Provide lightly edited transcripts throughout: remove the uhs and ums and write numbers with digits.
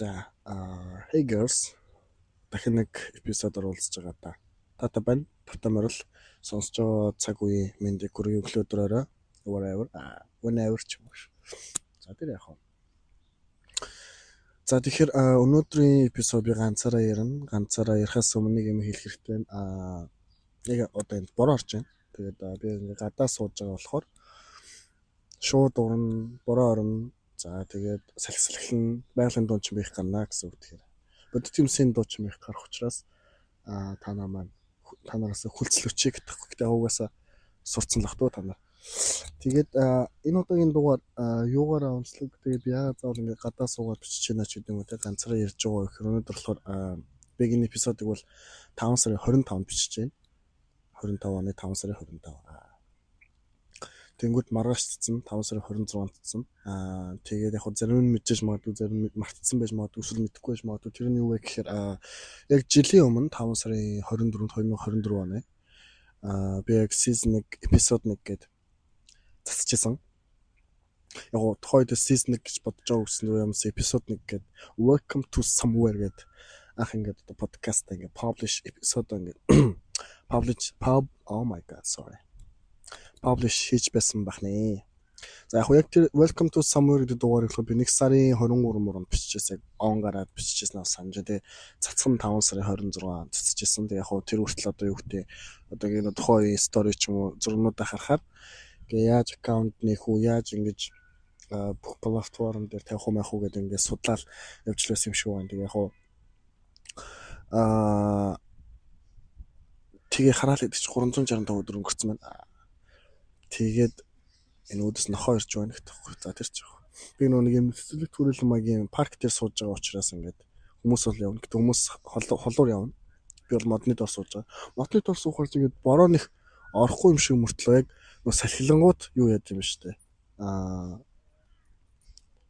За hey girls дахин нэг эпизодоор уулзж байгаа да. Тата байна. Тата морил сонсож байгаа цаг үеийн мэндийг хүргэе өглөөдрөөрөө whenever ч юм уу. За тэр яах вэ? За тэгэхээр өнөөдрийн эпизод би ганцаараа ярина. Ганцаараа ярихаас өмнө нэг юм хэлэх хэрэгтэй. Яг одоо энд бороо орж байна. Тэгээд би ингээ гадаа сууж байгаа болохоор шууд урна, бороо орно. За тэгээд салхилан байгалийн дуун ч байх гарна гэсэн үг тэгэхээр. Бодит юмсын дуу ч байх гарах учраас та нараас хүлцлөчийг гэхгүй. Гэтэ угаасаа сурцсан л бах туу та нар. Тэгээд энэ удаагийн дугаар юугаараа онцлог тэгээд би яагаад заавал ингэ гадаа суугаад бичиж байна ч гэдэг юм уу те ганцаараа ярьж байгаа гэхээр өнөөдөр болохоор би энэ эпизодыг бол 5 сарын 25-нд бичиж байна. 25 оны 5 сарын 25. Тэнгүүд маргааш цэцэн 5 сарын 26-нд цэцэн. Тэгээд яг зарим нь мэдчихэж магадгүй, зарим нь мартцсан байж магадгүй, эсвэл мэдэхгүй байж магадгүй. Тэр нь юу вэ гэхээр яг жилийн өмнө 5 сарын 24-нд 2024 оны би яг season 1 episode 1 гээд засчихсан. Яг тухайд season 1 гэж бодож байгаа гэсэн юм episode 1 гээд welcome to somewhere гээд ах ингээд одоо подкаст ингээд publish episode ингээд publish хийж байсан бахнэ. За яг тэр welcome to somewhere гэдэг дугаарыг би 1 сарын 23 мөрөнд биччихсэн. Он гараад биччихсэн санаж тэ цацхан 5 сарын 26-нд цэцчихсэн. Тэг яг тэр хүртэл одоо юу гэдэг одоо энэ тухайн story ч юм уу зургуудаа харахаар гээ яаж аккаунт нэх үү яаж ингэж бүх платформ дээр тавих уу мах уу гэдэг ингээд судлаад явж лсэн юм шиг байна. Тэг яг тэгээ хараад идэж 365 өдөр өнгөрцөн байна. Тэгээд энэ үдэс нохоо ирж байна гэхгүй. За тэр ч яг. Би нэг юм цэцэрлэг төрөл магийн парк дээр сууж байгаа учраас ингээд хүмүүс бол явна. Гэтэ хүмүүс холуур явна. Би бол модны дор сууж байгаа. Модны дор суухаар ингээд бороо нэх орохгүй юм шиг мөртлөө яг нөө салхилангууд юу яд юм штэ.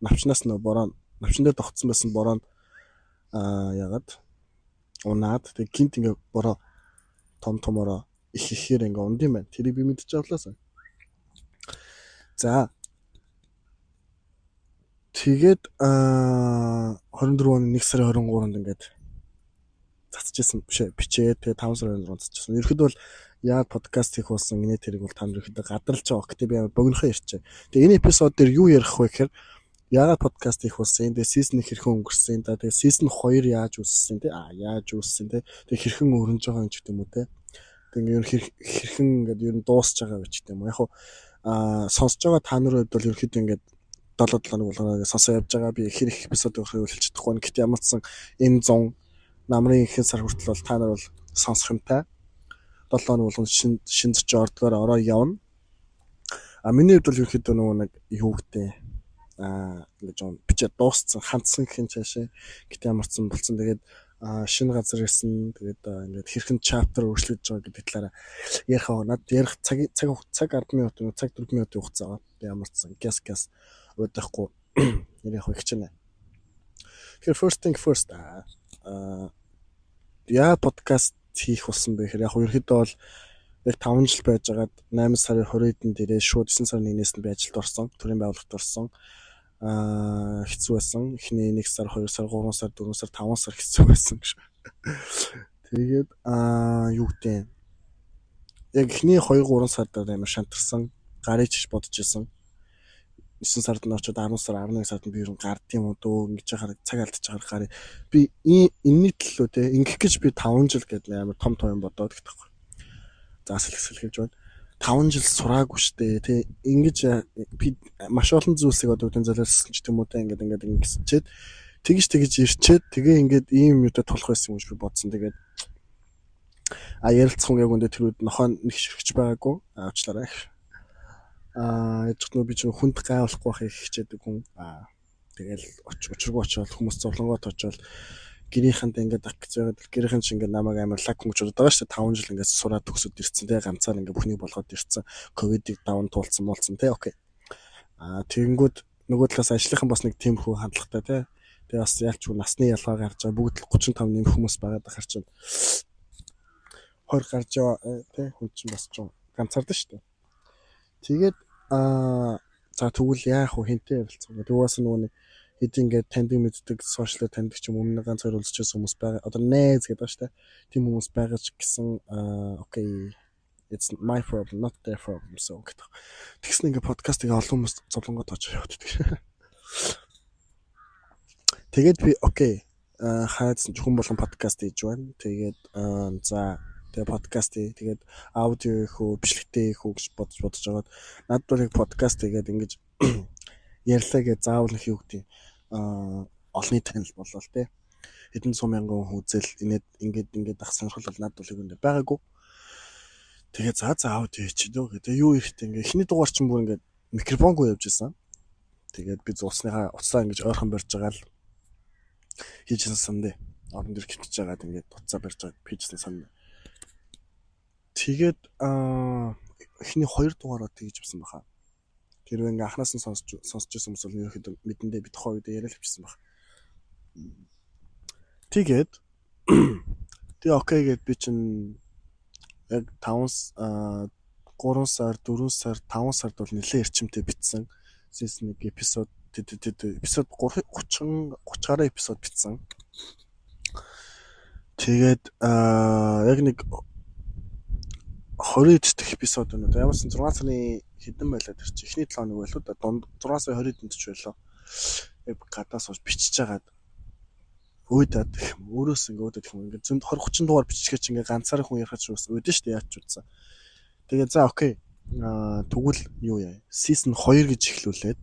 Навчнаас нөө бороо навчин дээр тогтсон байсан бороо ягаад унаад тэг гинт ингээд бороо томороо их ихээр ингээд унд юм байна. Тэрийг би мэдчихэж авлаасаа. За тэгээд 24 оны 1 сарын 23-нд ингээд цацчихсан бичээ. Тэгээд 5 сарын 24-нд цацчихсан. Ерхэд бол яа подкаст хийх болсон инээ тэрийг бол та нар ихэд гадарлаж байгаа. Гэтэ би богинохоо ярьчээ. Тэгээд энэ эпизод дээр юу ярих вэ гэхээр яагаад подкаст хийх болсон? Тэгээд season 1 хэрхэн өнгөрсөн? Тэгээд season 2 яаж үүссэн те? Яаж үүссэн те? Тэгээд хэрхэн өрнөж байгаа юм ч гэдэг юм уу те? Тэгээд хэрхэн ингээд ер нь дуусч байгаа вэ ч гэдэг юм уу. Яг сонсож байгаа та нарын хувьд бол ерөөхдөө ингээд 7 болгоноо сонсоо явж байгаа. Би их эпизод өгөхийг хэлж чадахгүй. Гэхдээ ямар ч сан энэ 100 намрын ихэнх сар хүртэл бол та нар бол сонсох юмтай. 7 хоног болгон шин зоч ордгоор ороо явна. Миний хувьд бол ерөөхдөө нөгөө нэг юу гэдэг ингээд жоо бичээд дууссан хандсан гэх юм цаашаа. Гэхдээ ямар ч сан болцсон. Тэгээд шинэ газар ирсэн. Тэгээд ингээд хэрхэн chapter өөрчлөж байгаа гэдэг талаараа ярих аа. Над ярих цаг 10 минут, цаг 4 минутын хугацаа. Ямар ч сан гяс удахгүй ярих их ч нэ. Тэгэхээр first thing first яа подкаст хийх болсон бэ гэхээр яг ерөөхдөө бол яг 5 жил байжгаад 8 сарын 20-нд дээрээ шууд 9 сарын 1-ээс нь би ажилд орсон. Төрийн байгууллагт орсон. Хэцүү байсан. Эхний 1 сар, 2 сар, 3 сар, 4 сар, 5 сар хэцүү байсан гэж. Тэгээд юу гэдэг яг эхний 2-3 сард амар шантарсан. Гарыг ч бодож исэн. 9 сард нь очоод 10 сар, 11 сард би ер нь гардыг юм дөө ингэж яхаар цаг алдчих гарах гарыг би энэний төлөө те ингэх гэж би 5 жил гэдэг амар том юм бодоод гэхгүй. За сэлхэж байна. 5 жил сураагүй штэ те ингэж би маш олон зүйлсийг одоо үдэн заларсан ч юм уу те ингээд ингэсчээд тэгж ирчээд тэгээ ингээд ийм юмудад тулах байсан юм гэж би бодсон. Тэгээд ярилцсан яг үндэ тэр үед нохоо нэг ширхэж байгаагүй авчлаарай. Яж би ч хүнд гайвуулахгүй байхыг хичээдэг хүн. Тэгэл учиргүй очоод хүмүүс зовлонгоот очоод гэрийнхэнд ингээд акц байгаад гэрийнхэн ч ингээд намайг амар лаг хүн гэж боддог шүү дээ. 5 жил ингээд сураад төгсөд ирсэн те ганцаар ингээд бүхнийг болгоод ирсэн. Ковидыг даван туулсан те окей. Тэгэнгүүт нөгөө талаас ажлынхан бас нэг тиймэрхүү хандлагатай те. Тэгээ бас ялч насны ялгаа гарч байгаа бүгд 35 нэмэх хүмүүс байгаад ахаар чинь 20 гарч яваа те хүн чинь бас ч ганцаард шүү дээ. Тэгээд за тэгвэл яах вэ хинтээ ярилцсан. Тэгээс нөгөө Хэд ингээд таньдаг мэддэг сошиал таньдаг ч юм өмнө ганц хоёр уулзчихсан хүмүүс байгаа. Одоо найз гэдэг ба штэ. Тийм хүмүүс байгаа ч гэсэн окей. It's my problem, not their problem. So гэдэг. Тэгсэн ингээд подкастыг олон хүмүүс зовлонгод очиж явдаг. Тэгээд би окей. Хайдсан хүн болгон подкаст хийж байна. Тэгээд за тэгээ подкаст тэгээд аудио их үү, бичлэгтэй их үү гэж бодож байгаад над бол яг подкаст тэгээд ингэж ярьлаа гэж заавал их юу гэдэг олонний танил болоо л те. Хэдэн 100 мянган хүн үзэл ингээд ах сонирхол бол над бол юм байгаагүй. Тэгээд за аудио хийчихдөө гэдэг. Юу ихтэй ингээд эхний дугаар чинь бүр ингээд микрофонгүй явж исэн. Тэгээд би зуусныхаа уцаа ингэж ойрхон барьж байгаа л хийжсэн сандэ. Орон дээр хөвтөж байгаад ингээд уцаа барьж байгаа хийжсэн санд. Тэгээд эхний 2 дугаараа тэгж авсан баха. Тэр ингээ анханаас нь сонсч байсан хүмүүс бол ерөөхдөө мэдэндээ би тухайн үед яриад авчихсан баг. Тэгээд тэгээ окей гэд би чинь яг 3 сар 4 сар 5 сард бол нэлээд эрчимтэй битсэн. Season 1 эпизод 30 гаруй эпизод битсэн. Тэгээд яг нэг 20 дэх эпизод өнөө ямарсан 6 сарын хэдэн байлаа тэр чи эхний 7 хоног байлоо да дунд 6 сарын 20-нд ч байлоо. Яг гадаас ууж бичиж жагаад өөдөөд өөрөөс ингээд ингээд 20 30 дугаар биччихээ чи ингээд ганцаараа хүн ярих ч өөдөө штэ яач утсан. Тэгээд за окей. Тэгвэл юу яа? Season 2 гэж эхлүүлээд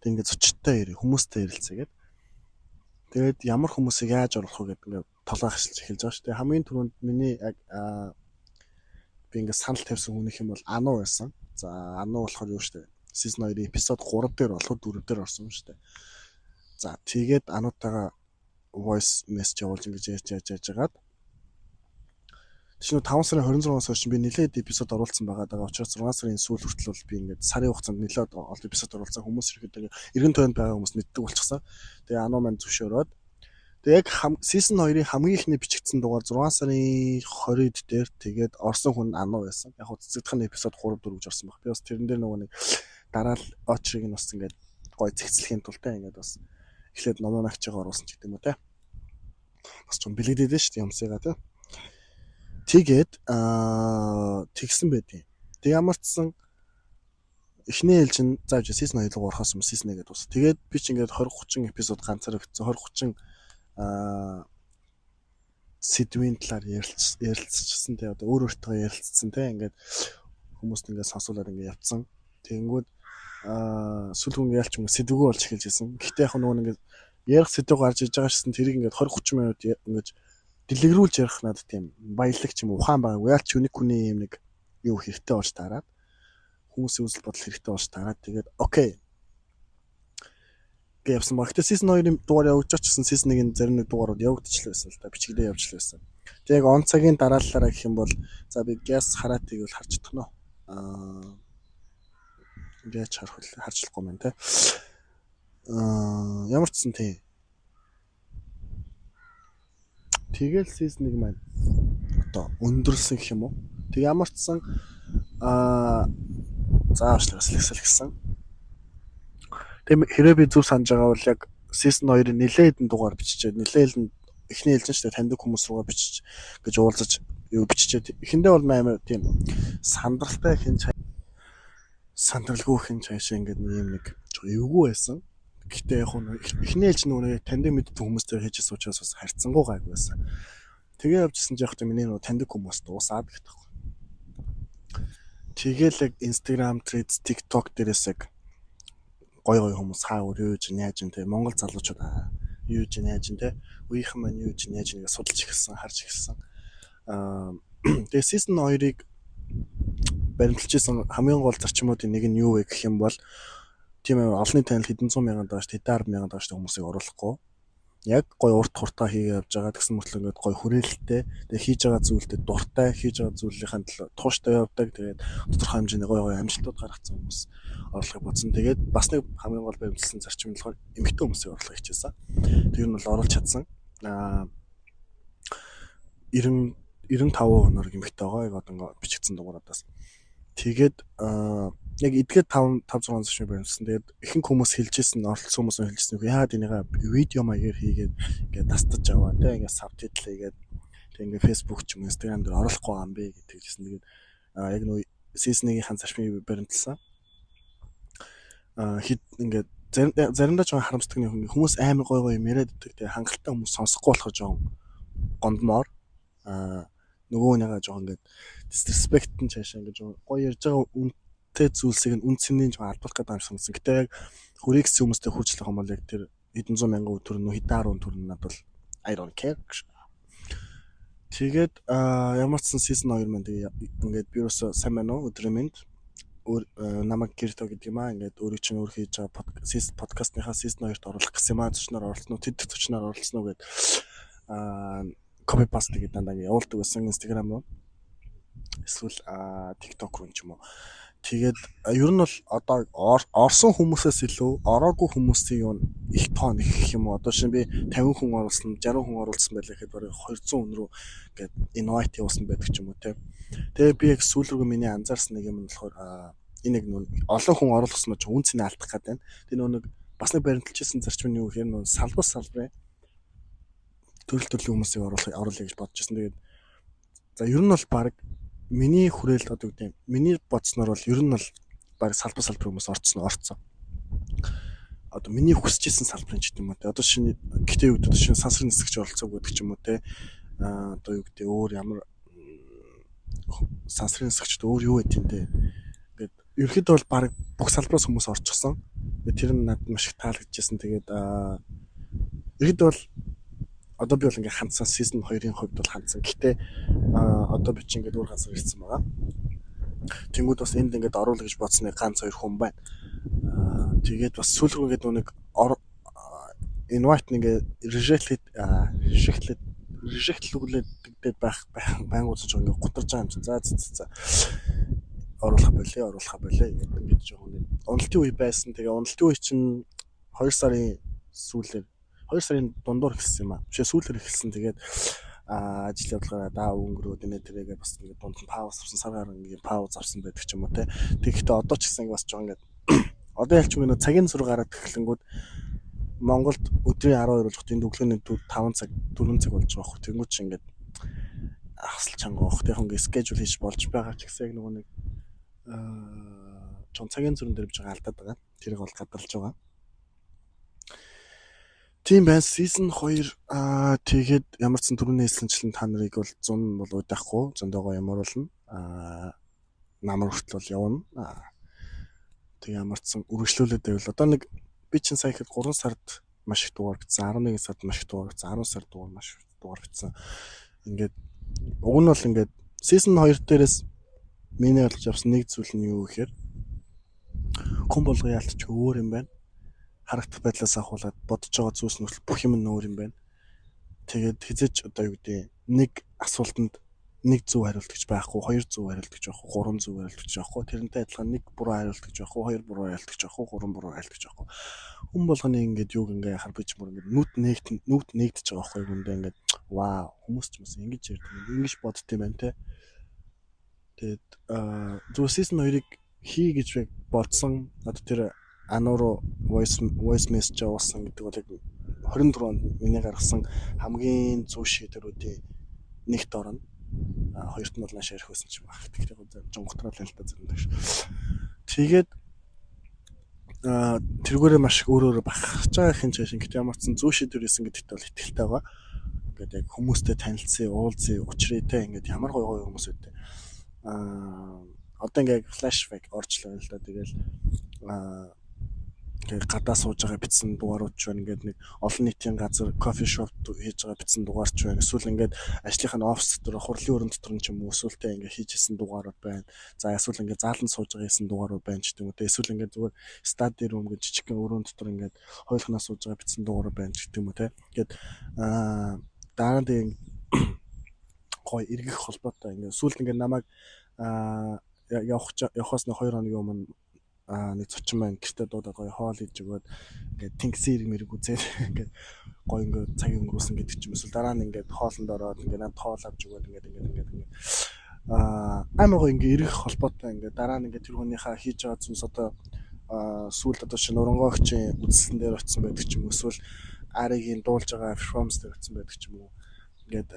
тэг ингээд зочдтой ярих, хүмүүстэй ярилцгаа гээд. Тэгээд ямар хүмүүсийг яаж оруулах вэ гэдэг ингээд толгой ахшилж эхэлж байгаа штэ. Хамгийн түрүүнд миний яг би ингээд санал тавьсан хүнийх юм бол Ану байсан. За Ану болохоор юу штэ. Season 2 эпизод 3 дээр болоход 4 дээр орсон штэ. За тэгээд Анутайгаа voice message явуулж ингэж яаж яагаад тийш 5 сарын 26-наас хойш би нэлээд эпизод оруулсан байгаа учраас 6 сарын сүүл хүртэл бол би ингээд сарын хугацаанд нэлээд олон эпизод оруулсан хүмүүс ирэхэд эргэн тойронд байгаа хүмүүс мэддэг болчихсон. Тэгээ Ану маань зөвшөөрөөд тэгээ яг season 2-ын хамгийн ихний бичигдсэн дугаар 6 сарын 20-д дээр тэгээд орсон хүн Ану байсан. Яг хөө цэцэгдэх нь эпизод 3 4 гэж орсон баг. Би бас тэрэн дээр нөгөө нэг дараа л очрыг нь бас ингээд гой зэгцлэхийн тултай ингээд бас эхлээд номонагчгаа оруулсан ч гэдэг юм уу те. Бас ч бэлэгдээд нь шүү дээ юмсыгаа те. Тэгээд тэгсэн байдیں۔ Тэг ямар ч сан эхний ээлж нь зааж season 2 руу орохоос юм season 1 гэдэг ус. Тэгээд би ч ингээд 20 30 эпизод ганцаараа бичсэн 20 30 сэдвийн талаар ярилцчихсан те. Одоо өөртөө ярилцсан те. Ингээд хүмүүст ингээд сонсуулаад ингээд явцсан. Тэгэнгүүт сүлгүн ялч юм сэдвгүй болж эхэлж байсан. Гэхдээ яг нөгөө ингээд ярих сэдв гарч иж байгаа шсэн тэрийг ингээд 20 30 минут ингээд дэлгэрүүлж ярих надад тийм баялаг ч юм ухаан байгаагүй. Ялч үнийг хүний юм нэг юу хэрэгтэй болж таарад. Хүмүүсийн үзэл бодол хэрэгтэй болж таарад. Тэгээд окей. Гэвсэн баг. Гэтэ season 2-ын дугаар явуулж очсон season 1-ийн зарим нэг дугаарууд явагдчихлаа байсан л да. Бичигдээ явуулчихлаа байсан. Тэг яг он цагийн дараалалаараа гэх юм бол за би газ хараатыг бол харж чадах нь. Ингээд харчлахгүй маань те. Ямар ч сан тий. Тэгэл season 1 маань одоо өндөрлсөн гэх юм уу. Тэг ямар ч сан заавчлаас хэлсэн. Тэг хэрэг би зүг санаж байгаа бол яг season 2-ын нэлээдэн дугаар биччихээд нэлээдэн эхний ээлжин штэ таньдаг хүмүүс руугаа бичиж гэж уулзаж юу биччихээд эхэндээ бол амар тийм сандралтай сандралгүй хин цаашаа ингээд юм нэг эвгүй байсан. Гэхдээ яг эхний ээлж нөгөө таньдаг мэддэг хүмүүстэй хийжсэн учраас бас харьцангуй гайгүй байсан. Тэгээ явжсэн ч яг та миний нөгөө таньдаг хүмүүс дуусаад гэдэг. Тэгээл яг Instagram, Threads, TikTok дээрээс яг гой хүмүүс хаа өөр юу гэж яаж юм те Монгол залуучууд юу гэж яаж юм те үеийнхэн маань юу гэж яаж ингэ судалж эхэлсэн, харж эхэлсэн. Тэгээ season 2-ыг баримталжсэн хамгийн гол зарчмуудын нэг нь юу вэ гэх юм бол тийм олонний танил хэдэн 100 мянган доош, хэдэн 10 мянган доош хүмүүсийг оруулахгүй. Яг гой урт хуртаа хийгээ явж байгаа гэсэн мөртлөө ингээд гой хүрээлттэй. Тэгээ хийж байгаа зүйлдээ дуртай, хийж байгаа зүйлийнхаа төлөө тууштай явдаг. Тэгээд тодорхой хэмжээний гой амжилтууд гаргацсан хүмүүс орлогыг бодсон. Тэгээд бас нэг хамгийн гол баримталсан зарчим нь болохоор эмэгтэй хүмүүсийг орлого хичээсэн. Тэр нь бол оруулж чадсан. 95% нөр эмэгтэй байгаа. Яг одоо ингээд бичигдсэн дугаараас. Тэгээд яг эдгээр 5 6 зочныг баримтсан. Тэгээд ихэнх хүмүүс хэлжсэн, оролцсон хүмүүс нь хэлжсэн. Яагаад энийгээ видео маягаар хийгээд ингээд тастаж аваа те ингээд сабтитл хийгээд тэг ингээд Facebook ч юм Instagram дээр оруулахгүй юм бэ гэдэг хэлсэн. Тэгээд яг нөө season-ийн зочныг баримталсан. Хит ингээд заримдаа ч харамсдаг нэг хүмүүс амар гой юм яриад өгдөг. Тэгээ хангалттай хүмүүс сонсохгүй болохоор жоон гондмоор нөгөө нэгээ жоон ингээд disrespect нь цаашаа ингээд жоон гой ярьж байгаа үнэтэй зүйлсийг нь үнцнийг жоон алдуулах гэдэг юм сонсон. Гэтэ яг хүрээкс хүмүүстэй хурцлах юм бол яг тэр хэдэн зуун мянган төгрөг нөө хэдэн 10 төгрөг надад бол I don't care. Тэгээд ямар ч сан season 2 маань тэгээ ингээд би юусоо сайн байна уу өдрөө минь намайг гэртөө гэдэг юм аа ингээд өөрөө чинь өөр хийж байгаа подкастныхаа season 2-т оруулах гэсэн юм аа зочноор оролцсон уу тэд зочноор оролцсон уу гэд copy paste гэдэг дандаа явуулдаг байсан Instagram руу эсвэл TikTok руу ч юм уу. Тэгээд ер нь бол одоо орсон хүмүүсээс илүү ороогүй хүмүүсийн юу их тоо их юм уу. Одоо шинэ би 50 хүн оруулсан 60 хүн оруулсан байлаа гэхэд барыг 200 хүн рүү ингээд invite явуулсан байдаг ч юм уу те. Тэгээ би яг сүүл рүү миний анзаарсан нэг юм нь болохоор энэ нэг олон хүн оруулсан нь ч үнцнийг алдах гэдэг байна. Тэгээ нэг бас нэг баримталжсэн зарчим нь юу гэхээр нөө салбарын төрөлтөрлийн хүмүүсийг оруулъя гэж бодож байсан. Тэгээд за ер нь бол баг миний хүрээлт одоо гэдэг миний бодсноор бол ер нь бол баг салбар хүмүүс орцсон. Одоо миний хүсэжсэн салбарын ч гэдэг юм уу те. Одоо шинэ гэтээ үед одоо шинэ сансрын нисгч оролцоог гэдэг ч юм уу те. Одоо юу гэдэг өөр ямар сансрын нисгчд өөр юу гэдэг юм те. Ингээд ерөөхдөө бол баг бүх салбараас хүмүүс орчихсон. Тэр нь надад маш их таалагдчихсан. Тэгээд ерөөхдөө бол одоо би бол ингээд хандсан season 2-ын хувьд бол хандсан. Гэтэ одоо би чинь ингээд өөр газар ирсэн байгаа. Тэнгүүд бас энд ингээд оруулах гэж бодсны ганц 2 хүн байна. Тэгээд бас сүүл рүү ингээд нэг invite нэгэ rejectlүүлээд байх байнгут ч ингээд гутарж байгаа юм чинь. За оруулах болээ ингээд жоохон уналтын үе байсан. Тэгээ уналтын үе чинь 2 сарын сүүлээр 2 сарын дундуур эхэлсэн юм аа. Бишээ сүүлээр эхэлсэн. Тэгээд ажил явуулгаараа өнгөрөөд энэ тэрийгээ бас ингээд дунд нь пауз авсан саргаар ингээд пауз авсан байдаг ч юм уу те. Тэгэхдээ одоо ч гэсэн бас жоо ингээд одоо ялч нэг цагийн зур гараад эхлэнгүүд Монголд өдрийн 12 болгох энэ өглөөний 5 цаг 4 цаг болж байгаа хөө. Тэнгүүд чи ингээд хасал чанга авах. Тэг ингээд schedule хийж болж байгаа ч гэсэн яг нөгөө нэг жон цагийн зурн дээр биж байгаа алдаад байгаа. Тэрийг бол гадарлаж байгаа. Тийм байна. Season 2 тэгээд ямар ч түрүүний хэлсэнчлэн та нарыг бол 100 бол удахгүй зөндөгөө ямар болно. Намар хүртэл бол явна. Тэг ямар ч үргэлжлүүлээд байвал одоо нэг би чинь сая ихэд 3 сард маш их дугаар бичсэн. 11 сард маш их дугаар бичсэн. 10 сард дугаар маш их дугаар бичсэн. Ингээд уг нь бол ингээд season 2 дээрээс миний ойлгож авсан нэг зүйл нь юу гэхээр хүн болгоо яалтч өөр юм байна. Харагдах байдлаас ахуулаад бодож байгаа зүйлс нь бүх юм нь өөр юм байна. Тэгээд хизээч одоо юу гэдэг нэг асуултанд нэг зөв хариулт гэж байхгүй, хоёр зөв хариулт гэж байхгүй, гурван зөв хариулт гэж байхгүй. Тэрнтэй адилхан нэг буруу хариулт гэж байхгүй, хоёр буруу хариулт гэж байхгүй, гурван буруу хариулт гэж байхгүй. Хүн болгоны ингээд юуг ингээ харбаж мөр ингээд нүд нэгдэж байгаа байхгүй юм даа ингээд вау хүмүүс ч юмс ингэж ярьдаг ингэж бодд юм байна те. Тэгээд зөв season 2-ыг хий гэж бодсон. Одоо тэр анууруу voice message явуулсан гэдэг бол яг 24 онд миний гаргасан хамгийн зөв шийдвэрүүдийн нэгт орно. Хоёрт нь бол нааш ярих байсан ч баг. Тэгэхээр жонготрол л та зэрэг ш. Тэгээд тэргүүрээ маш их өөр багж байгаа хин чашин гэт ямар ч зөв шийдвэр хийсэн гэдэгт бол итгэлтэй байгаа. Ингээд яг хүмүүстэй танилцсан, уулзъя, учрыйтэй ингээд ямар гоё хүмүүс үүдээ. Одоо ингээд flashback орчлоо л да. Тэгэл гадаа сууж байгаа бичсэн дугаарууд ч байна. Ингээд нэг олон нийтийн газар кофе шоп хийж байгаа бичсэн дугаар ч байна. Эсвэл ингээд ажлынхаа офис дотор хурлын өрн дотор ч юм уу эсвэл ингээд хийжсэн дугаарууд байна. За эсвэл ингээд заалан сууж байгаа гэсэн дугаарууд байна ч гэдэг юм уу. Эсвэл ингээд зүгээр study room гэж жижигхэн өрөөнд дотор ингээд хойлохнаас сууж байгаа бичсэн дугаарууд байна ч гэдэг юм уу те. Ингээд дараа нь гой эргэх холбоотой ингээд сүүлд ингээд намайг явахаас нэг 2 хоногийн өмнө нэг зочин маань гэртээ дуудаад гоё хоол хийж өгөөд ингээд тэнгисийн ирэг мэрэг үзээд ингээд гоё ингээд цагийг өнгөрүүлсэн гэдэг ч юм эсвэл дараа нь ингээд хоолнд ороод ингээд надад хоол авч өгөөд ингээд амар гоо ингээ эргэх холбоотой ингээ дараа нь ингээ тэр хүнийхээ хийж байгаа зүйлс одоо сүүлд одоо шинэ урангойгчийн үзэлсэн дээр очсон байдаг ч юм уу эсвэл Аригийн дуулж байгаа перформанс дээр очсон байдаг ч юм уу ингээд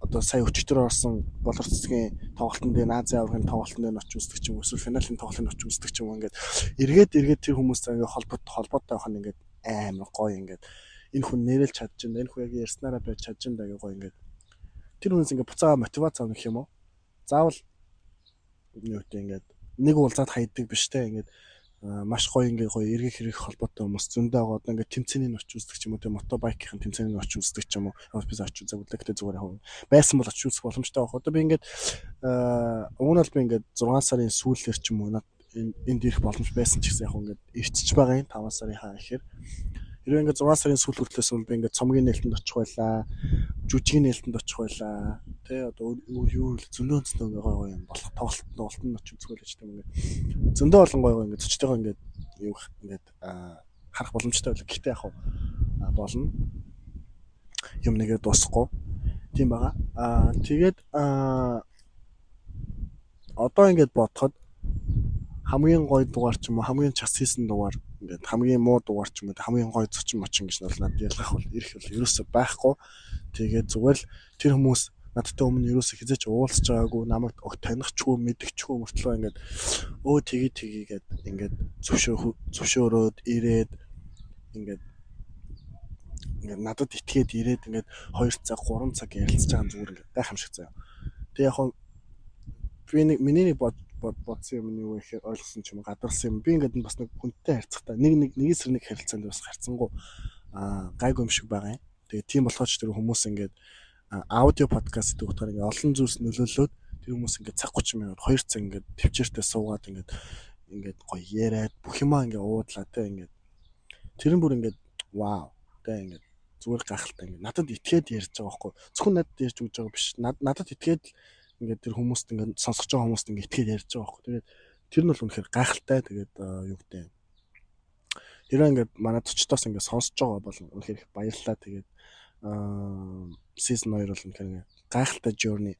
одоо сая өчтөр орсон болор цэцгийн тоглолтын дээр Азийн аврагын тоглолтын дээр очиж үздэг ч юм уу эсвэл финалийн тоглолтын очиж үздэг ч юм уу ингээд эргээд тэр хүмүүстэй ингээ холбоотой байх нь ингээд амар гоё ингээд энэ хүн нэрэл чадчихна энэ хүн яг ярьснараа байж чадчихна даа гоё ингээд тэр хүнээс ингээ буцаага мотивац авах юм уу заавал юу гэдэг ингээд нэг уулзаад хайдаг биш те ингээд маш гоё ингээ гоё эргэх хэрэг холбоотой хүмүүс зөндөө байгаа одоо ингээ тэмцээний очиж үздэг ч юм уу те мотобайкийн тэмцээний очиж үздэг ч юм уу би очиж үзээгүй л гэхдээ зүгээр яг байсан бол очиж үзэх боломжтой байх. Одоо би ингээд уг нь бол би ингээд 6 сарын сүүлээр ч юм уу энд ирэх боломж байсан ч гэсэн яг ингээд ирчих байгаа юм 5 сарын хаа ихээр хэрвээ ингээд 6 сарын сүүл хүртлээс бол би ингээд цомгийн нээлтэнд очих байлаа жүжигийн нээлтэнд очих байлаа тий одоо юу зөндөө гоё юм болох тоглолтод очиж үзэх байлаа ч юм ингээд зөндөө олон гоё ингээд зочдойгоо ингээд юу ингээд харах боломжтой байлаа гэхдээ яг болно юм нэгээ дуусахгүй тийм байгаа тэгээд одоо ингээд бодоход хамгийн гоё дугаар ч юм уу хамгийн час хийсэн дугаар ингээд хамгийн муу дугаар ч юм уу хамгийн гоё зочин мочин гэж бол надад ялгах бол ирэх бол ерөөсөө байхгүй. Тэгээд зүгээр л тэр хүмүүс надтай өмнө ерөөсөө хизээч уулзж байгаагүй намайг танихчгүй мэдчихгүй мөртлөө ингээд тгийгээд ингээд зөвшөөрөөд ирээд ингээд надад итгээд ирээд ингээд 2 цаг 3 цаг ярилцж байгаа зүгээр ингээд гайхамшиг заяа. Тэг яг би миний бодсон юм нь юу гэхээр ойлгосон ч юм гадарсан юм. Би ингээд бас нэг хүнтэй харьцахтаа нэгээс нэг харилцаанд бас харьцангуй гайгүй юм шиг байгаа юм. Тэгээ тийм болохоор ч тэр хүмүүс ингээд аудио подкаст гэдэг утгаар ингээд олон зүйлс нөлөөлөөд тэр хүмүүс ингээд цаг 30 минут 2 цаг ингээд төвчээртэй суугаад ингээд гоё яриад бүх юмаа ингээд уудлаа те ингээд тэр нь бүр ингээд вау те ингээд зүгээр гахалтай ингээд надад итгээд ярьж байгаа байхгүй. Зөвхөн надад ярьж өгж байгаа биш. Надад итгээд ингээд тэр хүмүүст ингээд сонсож байгаа хүмүүст ингээд итгээд ярьж байгаа байхгүй. Тэгээд тэр нь бол үнэхээр гайхалтай. Тэгээд юу гэдэг. Тэрээ ингээд манай төчтөөс ингээд сонсож байгаа бол үнэхээр их баярлалаа. Тэгээд season 2 бол үнэхээр гайхалтай journey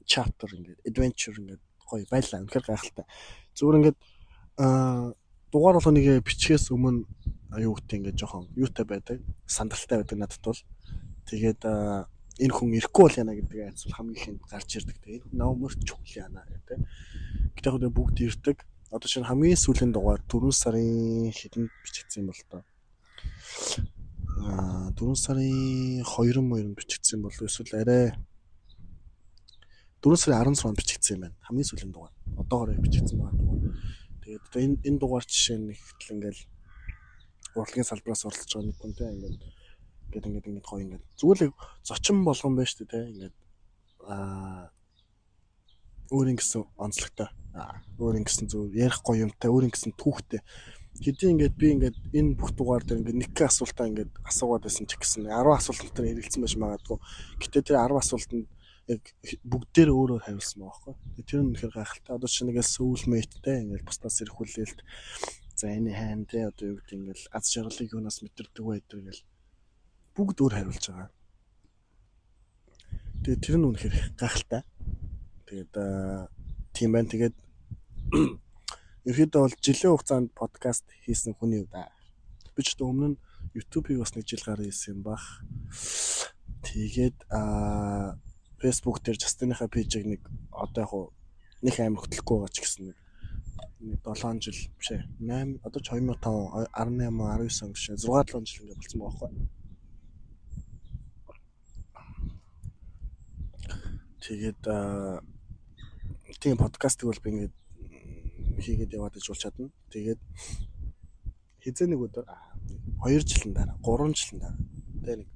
chapter ингээд adventure ингээд гоё байлаа. Үнэхээр гайхалтай. Зүгээр ингээд дугаар болгоныг бичгээс өмнө юу гэдэг ингээд жоохон юутай байдаг. Сандалтай байдаг надад бол. Тэгээд энэ хүн ирэхгүй бол яана гэдэг айцвал хамгийн ихэнд гарч ирдэг. Тэгээд энэ хүн намайг чухал яана гэдэг. Гэтэ яг бүгд ирдэг. Одоо чинь хамгийн сүүлийн дугаар 4 сарын хэдэнд бичигдсэн юм бол тоо. 4 сарын 2 бичигдсэн бол эсвэл арай 4 сарын 16-нд бичигдсэн юм байна. Хамгийн сүүлийн дугаар. Одоогоор бичигдсэн байгаа дугаар. Тэгээд энэ дугаар жишээ нь ихтэл ингээл урлагийн салбараас оролцож байгаа нэг хүнтэй ингээд гоё ингээд зүгээр л зочин болгон байна шүү дээ ингээд өөрийн гэсэн онцлогтой өөрийн гэсэн зөв ярих гоё юмтай өөрийн гэсэн түүхтэй хэдий ингээд би ингээд энэ бүх дугаар дээр ингээд нэг асуултаа ингээд асуугаад байсан ч гэсэн 10 асуултаар хэрэгэлсэн байж магадгүй. Гэтэ тэр 10 асуултанд яг бүгдээр өөрөөр хариулсан байгаа байхгүй. Тэр нь үнэхээр гайхалтай. Одоо чинь нэгээс soulmate-тэй ингээд бусдаас ирэх хүлээлт за энэ хайм те одоо юу гэдэг ингээд аз жаргалыг юунаас мэдэрдэг байдаг гэл бүгд өөр хариулж байгаа. Тэгээд тэр нь үнэхээр гайхалтай. Тэгээд тийм байна. Тэгээд ерөөдөө бол жилийн хугацаанд подкаст хийсэн хүний үү. Би ч өмнө нь YouTube-ийг бас нэг жил гаргаж ирсэн юм бах. Тэгээд Facebook дээр Justin-ийнхаа пэйжийг нэг одоо яг нэг амар хөтлөхгүй байгаа ч гэсэн нэг 7 жил биш ээ 8 одоо ч 2005 18 19 он гэж 6-7 жил ингэ болсон байгаа байхгүй. Тэгээд тийм подкастыг бол би ингэ хийгээд яваад иж бол чадна. Тэгээд хизээ нэг өдөр 2 жилийн дараа 3 жилийн дараа тэгээд нэг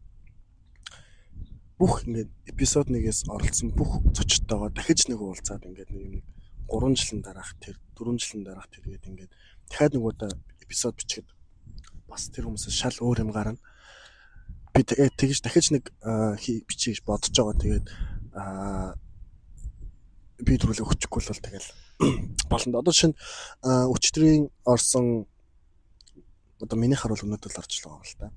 бүх ингээд эпизод нэгээс оролцсон бүх зочдтойгоо дахиж нэг уулзаад ингээд нэг 3 жилийн дараах тэр 4 жилийн дараах тэргээд ингээд дахиад нэг удаа эпизод бичгээд бас тэр хүмүүсээс шал өөр юм гарна. Би тэгэж дахиж нэг бичиж бодож байгаа. Тэгээд би түрүүлээ өчөхгүй бол тэгэл болно. Одоо шинэ өчтөрийн орсон одоо миний харуул өнөөдөр л орж байгаа юм л та.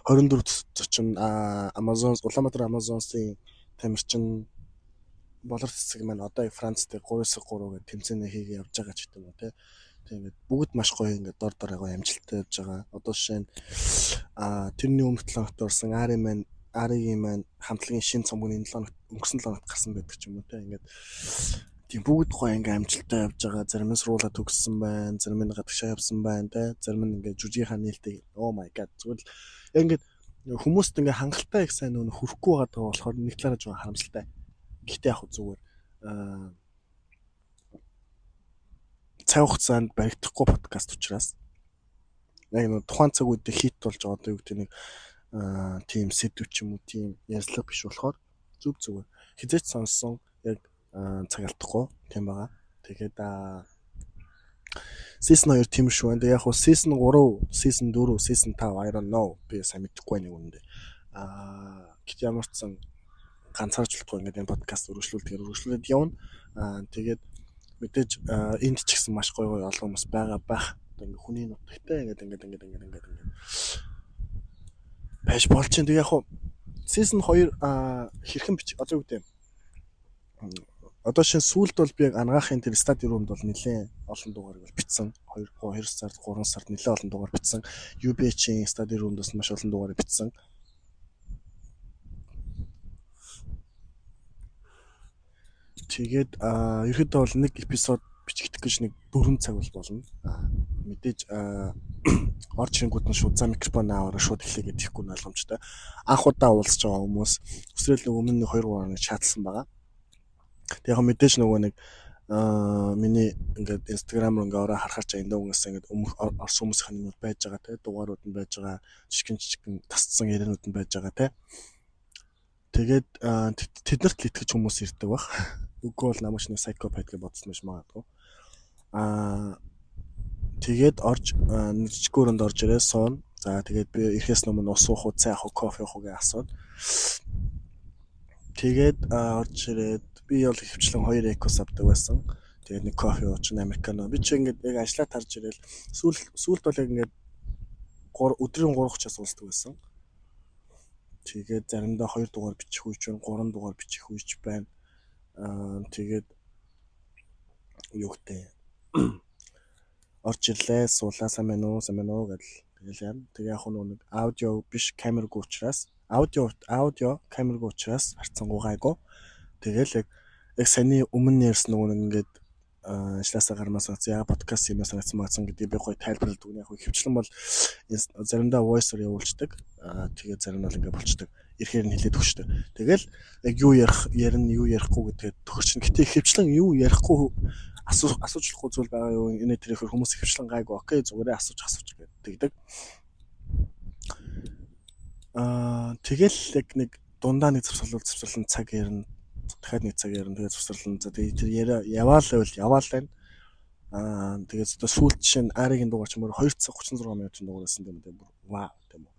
24 зочин Улаанбаатар Амазонсын тамирчин болор цэцэг маань одоо Францд 3-3 гэх тэмцээнэ хийгээ явж байгаа ч гэдэг юм уу те. Тэг ингээд бүгд маш гоё ингээд дор дороо амжилттай явж байгаа. Одоо жишээ нь тэрний өмнөх 7 хоногт орсон Аригийн маань хамтлагийн шин цомгны өнгөрсөн 7 хоногт гарсан байдаг ч юм уу те. Ингээд тийм бүгд гоё ингээд амжилттай явж байгаа. Зарим нь сургуулаа төгссөн байна, зарим нь гадагшаа явсан байна те. Зарим нь ингээд жүжигийнхаа нээлттэй oh my god зүгээр л ингээд хүмүүст ингээд хангалттай их сайн нөө хүрхгүй байгаа болохоор нэг талаараа жоо харамсалтай. Гэхдээ яг зүгээр цаг хугацаанд баригдахгүй подкаст учраас яг нэг тухайн цаг үед хит болж байгаа одоо юу гэдэг нэг тийм сэдв ч юм уу тийм ярьслага биш болохоор зүг зүгээр хизээч сонссон яг цаг алдахгүй тийм байгаа. Тэгээд season 2 тийм шүү. Тэгээ яг хуу season 3, season 4, season 5 I don't know би сайн мэдэхгүй нэг үнэндээ. Гэт ямар ч сан ганцаарчлахгүй ингээд энэ подкаст үргэлжлүүлээд явна. Тэгээд мэдээж энд ч гэсэн маш гоё олон хүмүүс байгаа байх. Ингээд хүний нутагтай ингээд байж болж чинь. Тэгээ яг хуу season 2 хэрхэн бич одоо юу гэдэг одоо шинэ сүүлд бол би яг ангаахын тэр стадио руунд бол нэлээд олон дугаарыг бол битсэн 2 сард 3 сард нэлээд олон дугаар битсэн UB-ийн стадио руундаас маш олон дугаарыг битсэн. Тэгээд ерөөдөө бол нэг эпизод бичигдэх гэж нэг 4 цаг болно. Мэдээж орж ирэнгүүт нь шууд за микрофон аваараа шууд эхлэе гэхгүй нь ойлгомжтой. Анх удаа уулзж байгаа хүмүүс өсрөл өмнө нэг 2 3 хоног чатсан байгаа. Тэгээ яг мэдээж нөгөө нэг миний ингээд Instagram руу ингээд ороо харахаар энэ үгээс ингээд орс хүмүүсийн юмуд байж байгаа те дугаарууд нь байж байгаа жижигэн тасцсан ярианууд нь байж байгаа те. Тэгээд тэднэрт л итгэж хүмүүс ирдэг баг. Үгүй бол намайг нэг psychopath гэж бодсон байж магадгүй. Тэгээд орж нэг жижиг өрөнд орж ирээ суун. За тэгээд би ирэхээс өмнө ус уух уу, цай авах уу, кофе уух уу гэж асууад. Тэгээд орж ирээд би бол хөвчлэн 2 экос авдаг байсан. Тэгээд нэг кофе уучин американо. Би чи ингээд яг ажиллаа тарж ирээл сүүлд бол яг ингээд өдрийн 3 чаас уулздаг байсан. Тэгээд заримдаа 2 дугаар бичих үйч байна, 3 дугаар бичих үйч байна. Тэгээд юу гэдэг орж ирлээ, суулаа сайн байна уу гэдэл тэгэл яа. Тэгээ яг нэг аудио биш камергүй учраас аудио камергүй учраас харцсангуу гайгүй. Тэгэл яг саний өмнө ярьсан нөгөө ингээд ажилласаа гармаас яа подкаст юм санагдсан гэдэг би гоё тайлбарлаад өгнө. Яг хөвчлэн бол заримдаа voice-оор явуулцдаг. Тэгээд зарим нь ингээд болчдөг. Ирэхээр нь хэлээд өгчдөг. Тэгэл яг юу ярихгүй гэдгээ тохирчин. Гэтэ хөвчлэн юу ярихгүй асуучлахгүй зүйл байгаа юу? Энэ тэрээр хүмүүс хөвчлэн гайгүй. Окей зүгээрээ асууж гэдэг. Тэгэл яг нэг дундаа нэг завсарлан цаг ярина. Дахиад нэг цаг ярина. Тэгээд завсарлан за тэр яваал байна. Тэгээд одоо сүүлд чинь Аригийн дугаар ч мөр 2 цаг 36 минутын дугаар байсан юм дээ. Вау тийм үү.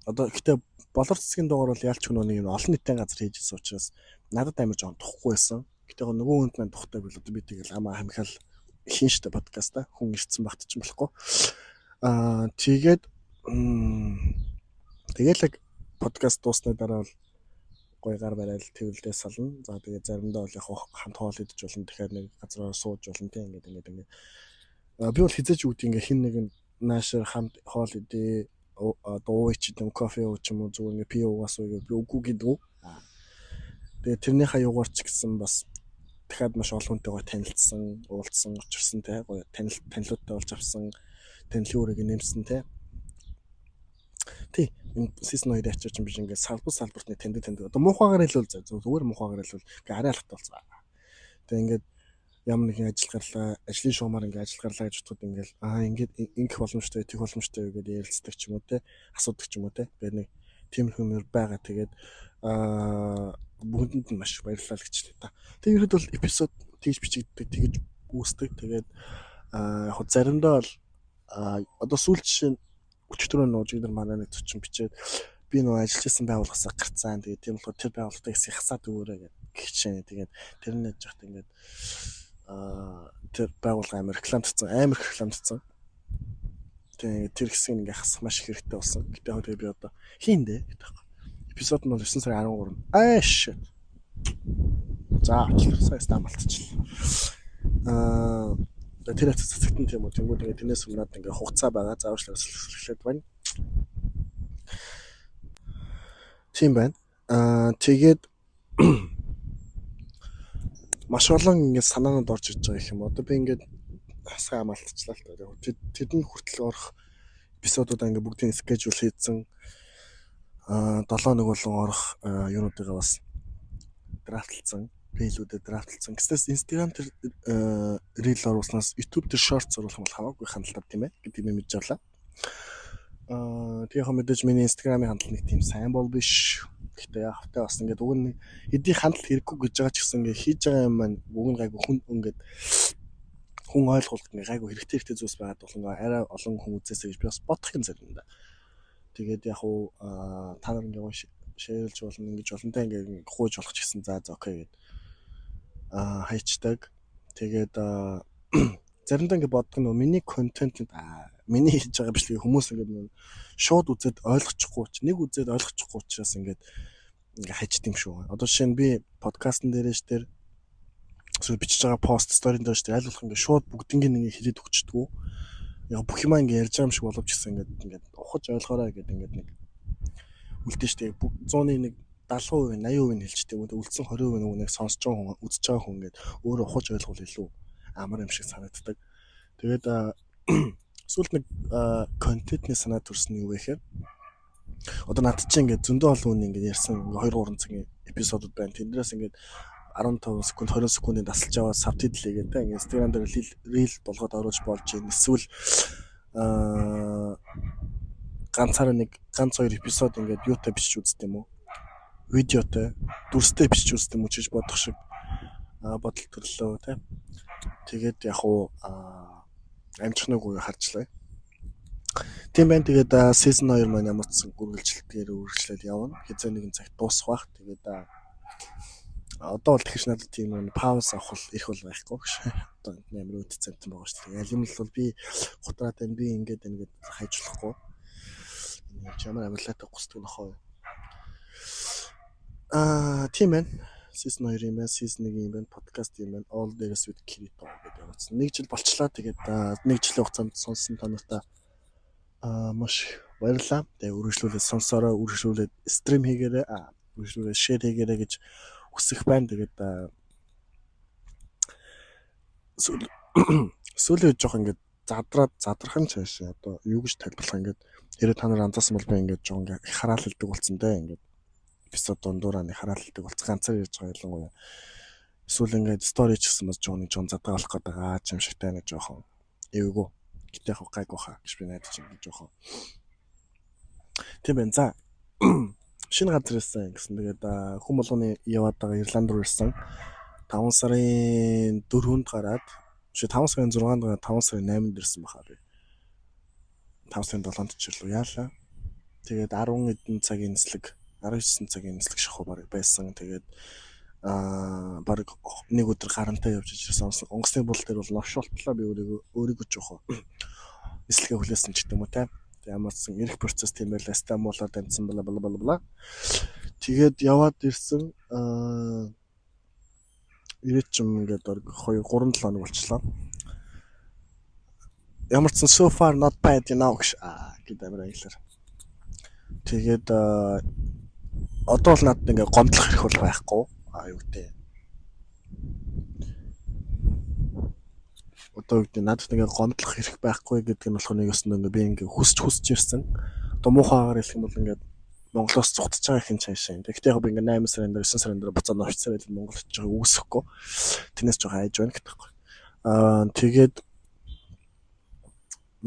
Одоо гэхдээ болор цэцгийн дугаар бол ялч хүн нэг олон нийтийн газар хийжсэн учраас надад амар жоон тухгүй байсан. Гэтэ нөгөө хүнд маань тухтай бол одоо би тэгэл амаа хамхаал хийн штэ подкаста хүн ирсэн багт ч юм болохгүй. Тэгэл яг подкаст дуусны дараа бол гоё гар барайл твэлдээ сална. За тэгээ заримдаа бол яг хамт хоол идэж болно. Тэгэхээр нэг газараар сууж болно тийм ингээд. Би бол хизээч үүд ингээ хин нэг наашир хамт хоол идээ одоо ууч юм кофе ууч юм уу зүгээр ингээ пи уугаас уу би үгүй гэдэг. Тэгээ тэрнийхээ югаарч гэсэн бас дахиад маш олон хүнтэйгээ танилцсан, уулзсан, очирсан те гоё танилуудтай болж авсан, танилын үрийг нэмсэн те. Тий season 2 ачаач юм биш ингээд салбарт таньдаг. Одоо муухайгаар хэлвэл зүгээр муухайгаар хэлвэл ингээ арай алхат болсон. Тэгээ ингээд ямар нэгэн ажлын шуумаар ингээ ажил гарлаа гэж бодоход ингээл ингээд ингэх боломжтой, тэгэх боломжтой гэдэг ярилцдаг ч юм уу те, асуудаг ч юм уу те. Тэгээ нэг тийм хүмүүс байгаа. Тэгээд бүгдэнд нь маш баярлалаа л гэж та. Тэгээ ерөөд бол эпизод тэгж бичигддэг, тэгж үүсдэг. Тэгээд яг заримдаа бол одоо сүүлд жишээ өчтөрөө нууж нар манай нэг төчин бичээд би нөгөө ажиллаж байсан байгууллагаас гарцсан. Тэгээд тийм болохоор тэр байгууллагатайг хасаад өгөөрэй гэж. Тэгээд тэр нь яж хат ингээд тэр байгууллага амар рекламцсан. Тэгээд тэр хэсгийг ингээ хасах маш их хэрэгтэй болсон. Гэтэ хөөе би одоо хийндэ гэдэг. Эпизод нь бол 9 сарын 13. Shit. За очлоо стам малтчихлаа. Тэр хэсэг цэцэгтэн тийм үү. Тэнгүүд ингээ тэрнээс өмнөд ингээ хугацаа байгаа. Зааварчлал эхлээд байна. Тийм байна. Тэгээд маш олон ингээ санаанд орж иж байгаа юм. Одоо би ингээ хасгаа малтчихлаа л та. Тэдний хүртэл орох эпизодуудаа ингээ бүгдийн скежюл хийсэн. 7 нэг болон орох юунуудыгаа бас драфтлсан, пэйжүүдэд драфтлсан. Гэвч Instagram тэр reel оруулснаас YouTube тэр shorts оруулах юм бол хамаагүй хандлага тийм ээ гэдэг юм мэдж авлаа. Тэгээ мэдээж миний Instagram-ийн хандлага нэг тийм сайн бол биш. Гэхдээ хавтаа бас ингээд уг нь эдийн хандлага хэрэггүй гэж байгаа ч гэсэн ингээд хийж байгаа юм маань уг нь гайгүй хүн ойлгуулах нэг гайгүй хэрэгтэй зүйлс байгаад бол ингээд арай олон хүн үзээсэй гэж би бас бодох юм заримдаа. Тэгээд яг уу та нар ингээд шеэрлж болно ингэж болонтой ингээд хууж болох ч гэсэн за окей гэд хайчдаг. Тэгээд заримдаа ингээд боддог нөө миний контентэнд миний хийж байгаа бичлэг хүмүүс ингээд шууд үзээд ойлгочихгүй ч нэг үзээд ойлгочихгүй учраас ингээд хайчдаг юм шүү. Одоо жишээ нь би подкастн дээрэж тэр бичиж байгаа пост сторийн дээр шүү аль болох ингээд шууд бүгднийг ингээд хэлээд өгчдөг. Яг бүх юмаа ингээд ярьж байгаа юм шиг боловч гэсэн ингээд ухаж ойлгоорой гэдэг ингээд нэг үлдээжтэй 100-ны 70%, 80% хэлжтэй юм. Үлдсэн 20% нэг сонсож байгаа хүн, үзэж байгаа хүн ингээд өөрөө ухаж ойлгуул илүү амар юм шиг санагддаг. Тэгээд сүүлд нэг контентны санаа төрсөн юу вэ гэхээр одоо над чинь ингээд зөндөө олон хүн ингээд ярьсан 2-3 цагийн эпизодууд байна. Тэндээс ингээд 15 секунд 20 секундын дасалж аваад сабтитл хийгээд ингээд Instagram дээр reel болгоод оруулж болж байна. Эсвэл ганцаараа ганц хоёр эпизод ингээд YouTube бичиж үзт юм уу? Видеотой дүрстэй бичиж үзт юм уу гэж бодох шиг бодол төрлөө тий. Тэгээд яг уу амжихныг харжлаа. Тийм байна. Тэгээд season 2 маань ямар ч үргэлжлэлтээр үргэлжлэл явна. Хязгаар нэгэн цагт дуусах бах. Тэгээд одоо бол тэгэхээр надад тийм пауз авах их бол байхгүй гэж. Одоо нэмэр үтцэнтэй байгаа шүү дээ. Аль юм бол би хутраад байна. Би ингээд хайжлахгүй. Чамаар амлаатай гусдаг нөхөө. Тийм байна. Season 2 юм байна. Season 1 юм байна. Подкаст юм байна. All Days with Kirito гэдэг явуулсан. 1 жил болчлаа. Тэгээд 1 жилийн хугацаанд сонсон танартаа маш баярлалаа. Тэгээд үргэлжлүүлээд сонсороо, үргэлжлүүлээд стрим хийгээрэй. Үргэлжлүүлээд шеэр хийгээрэй гэж хүсэх байна. Тэгээд сүүлийн жоох ингээд задрахын цааш одоо юу гэж тайлбарлах ингээд хэрэг та нар анзаарсан бол би ингээд жоох ингээд хараал хэлдэг болсон дээ. Ингээд эпизод дундуураа нэг хараал хэлдэг болсон. Ганцаар ярьж байгаа ялангуяа. Эсвэл ингээд стори ч гэсэн бас жоон задгаа болох гэдэг юм шигтэй нэг жоохон эвгүй. Гэтэ яг гайгүй хаа гэж би найдаж байгаа жоохон. Тийм байна. За шинэ газар ирсэн гэсэн. Тэгээд хүн болгоны яваад байгаа Ирланд руу ирсэн. 5 сарын 4-нд гараад 5 сарын 6-нд гараад 5 сарын 8-нд ирсэн бахаа би. 5 сарын 7-нд ч ирлээ яалаа. Тэгээд 10 эдэн цагийн нислэг 19 цагийн нислэг шахуу баг байсан. Тэгээд баг нэг өдөр гарантай явж ирсэн. Онгоцны бул дээр бол новшуултлаа би өөрийгөө жоохоо нислэгээ хүлээсэн ч гэдэг юм уу те. Ямарсан эрх процесс тийм байлаа. Стамбулаар дамжсан бла. Тэгээд яваад ирсэн. Ирээд ч юм ингээд 2-3 хоног болчихлоо. Ямар ч so far not bad гэдэг амар англиар. Тэгээд одоо л надад ингээд гомдлох хэрэг бол байхгүй. Юу гэдэг. Одоо үед надад ингээд гомдлох хэрэг байхгүй гэдэг нь болохоор нэг өснө би ингээд хүсч ирсэн. Одоо муухайгаар хэлэх юм бол ингээд Монголоос зугтаж байгаа хин цаашаа. Тэгэхдээ яг би ингээд 8 сарын дээр 9 сарын дээр буцаад очицсан байл Монгол очиж байгаа үүсэхгүй. Тэрнээс жоохон айж байна гэдэгхгүй. Тэгээд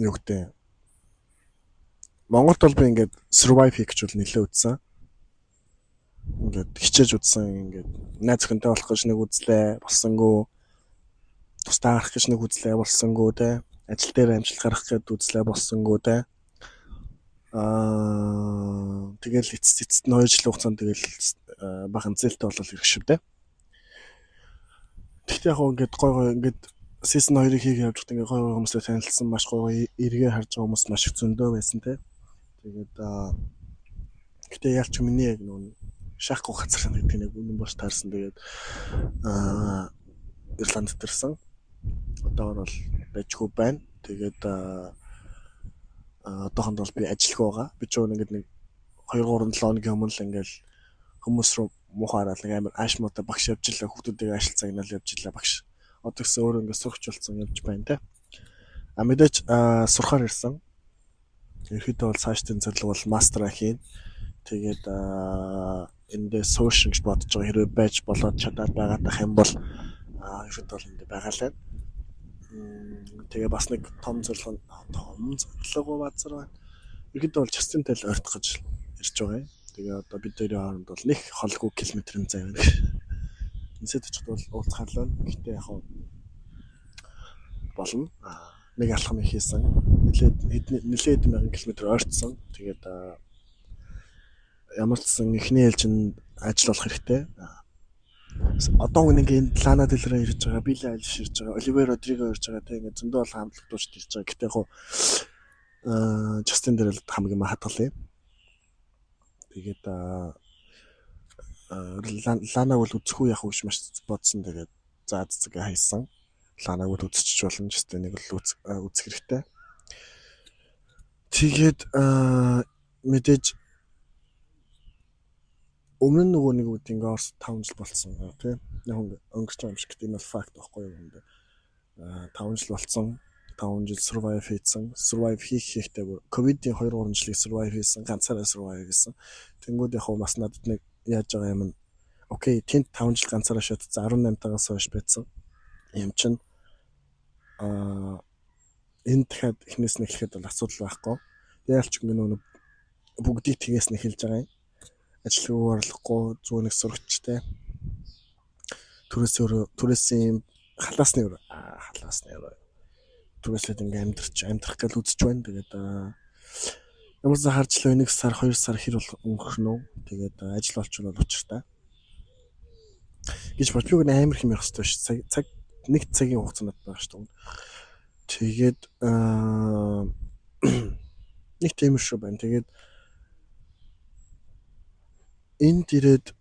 юу гэдэг. Монголд бол би ингээд survive хийх гэж бол нэлээд үзсэн. Ингээд хичээж үзсэн. Ингээд найз охинтой болох гэж нэг үзлээ. Болсонгүй. Тусдаа гарах гэж нэг үзлээ. Болсонгүй те. Ажил дээр амжилт гарах гэж үзлээ. Болсонгүй те. Тэгэл эцэст 2 жилийн хугацаанд тэгэл бахан зээлтэй болол ирэх шүү дээ. Тэгтээ яг ингээд гой ингээд season 2-ыг хийх явж байгаа ингээд гой хүмүүстэй танилцсан маш гой эргээр харж байгаа хүмүүс маш их зөндөө байсан те. Тэгээд гэтээ ялч миний яг нүүн шахах газар гэдэг нэг үнэн болж таарсан. Тэгээд Ирланд төрсэн. Одоогор бол байжгүй байна. Тэгээд одоохонд бол би ажиллах байгаа. Би ч ингээд нэг 2-3 хоногийн өмнө л ингээд хүмүүс рүү мухаарал нэг амар аашмуутай багш явж илаа, хүүхдүүдийг аашил цагнаал явж илаа багш. Одоо гэсэн өөрөө ингээд сурч болсон явж байна те. Мэдээж сурахаар ирсэн. Ерөнхийдөө бол цаашдын зорилго бол мастер хийн. Тэгээд эндээ сууш гэж бодож байгаа хэрэг байж болоод чадаад байгаадах юм бол ерөнхийдөө бол эндээ байгаа л байна. Тэгээ бас нэг том зорилго базар байна. Ерөнхийдөө бол Justin-тэй л ойртох гэж ирж байгаа юм. Тэгээ одоо бид хоёрын хооронд бол нэг холгүй километрийн зай байна. Энэсэд ч бол уулзахаар л байна. Гэхдээ яг болно. Нэг алхам хийсэн. Нэлээд мянган километр ойртсон. Тэгээд ямар ч сан эхний ээлжинд ажил болох хэрэгтэй. Одоо нэг энэ Лана Дель Рей ирж байгаа, Билли Айлиш ирж байгаа, Оливер Родриго ирж байгаа. Тэг ингээд зөндөө бол хамтлагдуулж ирж байгаа. Гэхдээ яг Justin дээр л хамгийн хатгал юм. Тэгээд Ланаг бол үзэхгүй яах вэ гэж маш бодсон. Тэгээд заад зэгээ хайсан. Ланаг бол үзчих болно. Justin-ыг бол үзэх хэрэгтэй. Тэгээд мэдээж өмнө нөгөө нэг үед ингээ Орос 5 жил болсон тийм. Яг өнгөрч байгаа юм шиг гэдэг энэ бол факт байхгүй юу? 5 жил болсон. 5 жил survive хийсэн. Survive хийхдээ ковидын 2-3 жилийг survive хийсэн. Ганцаараа survive хийсэн. Тэнгүүд яг бас надад нэг яаж байгаа юм. Окей, тэнд 5 жил ганцаараа шатцсан 18 тагаас хойш байсан. Юм чин энэ дахиад эхнээс нь эхлэхэд бол асуудал байхгүй. Яалч ингээ нөгөө бүгдийг тгээс нь эхэлж байгаа юм. Ажлыг орлохгүй зүүнэг сурагчтай. Түрээсийн халаасны түрээслээд ингээм амьдрах гэж үзэж байна. Тэгээд ямар ч харж л 1 сар 2 сар хэр бол өнгөрөх нь. Тэгээд ажил олчихвол учиртай. Гэж бодвиг нь амар хэмээх хэрэгтэй ш. Цаг нэг цагийн хугацаанд байгаа ш. Тэгээд нэг тийм шүү байна. Тэгээд энд ирээд